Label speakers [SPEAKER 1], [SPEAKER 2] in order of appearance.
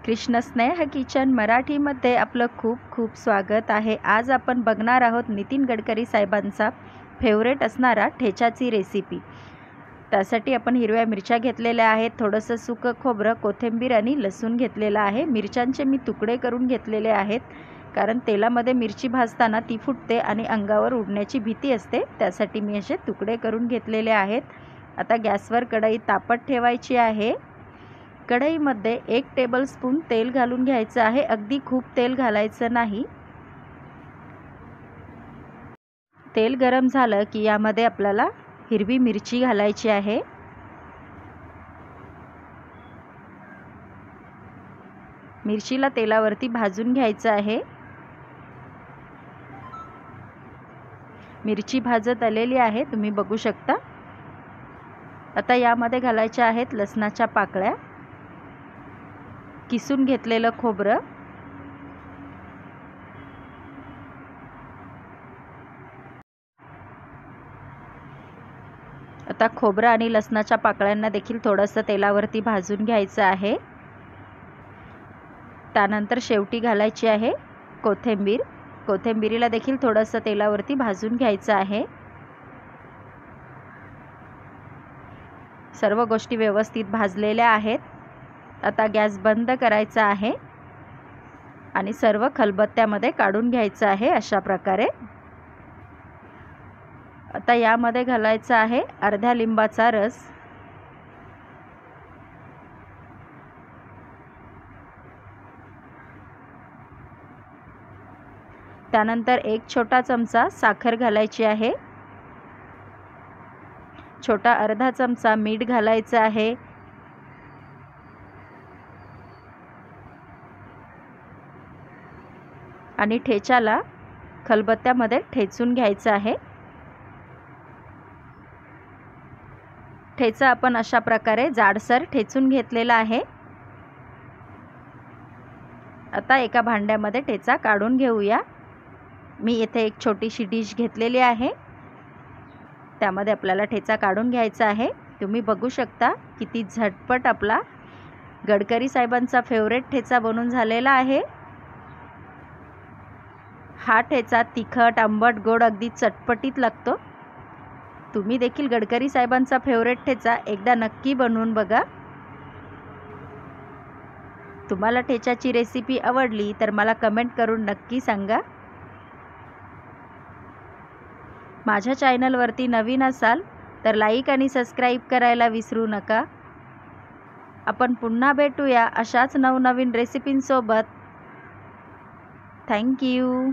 [SPEAKER 1] कृष्ण स्नेह किचन मराठीमध्ये आपलं खूप खूप स्वागत आहे। आज आपण बघणार आहोत नितीन गडकरी साहेबांचा फेवरेट असणारा ठेचाची रेसिपी। त्यासाठी आपण हिरव्या मिरच्या घेतलेल्या आहेत, थोडंसं सुकं खोबरं, कोथिंबीर आणि लसूण घेतलेला आहे। मिरच्यांचे मी तुकडे करून घेतलेले आहेत, कारण तेलामध्ये मिरची भाजताना ती फुटते आणि अंगावर उडण्याची भीती असते, त्यासाठी मी असे तुकडे करून घेतलेले आहेत। आता गॅसवर कढई तापत ठेवायची आहे। कढईमध्ये 1 टेबलस्पून तेल घालून घ्यायचं आहे, अगदी खूप तेल घालायचं नाही। तेल गरम झालं की यामध्ये आपल्याला हिरवी मिरची घालायची आहे। मिरचीला तेलावरती भाजून घ्यायचं आहे। मिरची भाजत आलेली आहे, तुम्ही बघू शकता। आता यामध्ये घालायच्या आहेत लसणाच्या पाकळ्या, किसून घेतलेलं खोबरं, आता खोबरं आणि लसणाच्या पाकळ्यांना देखील थोडंसं तेलावरती भाजून घ्यायचं आहे। त्यानंतर शेवटी घालायची आहे कोथिंबीर। कोथिंबीरीला देखील थोडंसं तेलावरती भाजून घ्यायचं आहे। सर्व गोष्टी व्यवस्थित भाजलेल्या आहेत। आता गॅस बंद करायचा आहे आणि सर्व खलबत्त्यामध्ये काढून घ्यायचं आहे अशा प्रकारे। आता यामध्ये घालायचा आहे अर्ध्या लिंबाचा रस, त्यानंतर 1 छोटा चमचा साखर घालायची आहे, छोटा अर्धा चमचा मीठ घालायचं आहे, आणि ठेच्याला खलबत्त्यामध्ये ठेचून घ्यायचं आहे। ठेचा आपण अशा प्रकारे जाडसर ठेचून घेतलेला आहे। आता एका भांड्यामध्ये ठेचा काढून घेऊया। मी येथे एक छोटीशी डिश घेतलेली आहे, त्यामध्ये आपल्याला ठेचा काढून घ्यायचा आहे। तुम्ही बघू शकता किती झटपट आपला गडकरी साहेबांचा फेवरेट ठेचा बनून झालेला आहे। हा ठेचा तिखट, आंबट, गोड अगदी चटपटीत लागतो। तुम्ही देखील गडकरी साहेबांचा फेवरेट ठेचा एकदा नक्की बनवून बघा। तुम्हाला ठेच्याची रेसिपी आवडली तर मला कमेंट करून नक्की सांगा। माझ्या चॅनलवरती नवीन असाल तर लाईक आणि सबस्क्राईब करायला विसरू नका। आपण पुन्हा भेटूया अशाच नवनवीन रेसिपींसोबत। Thank you.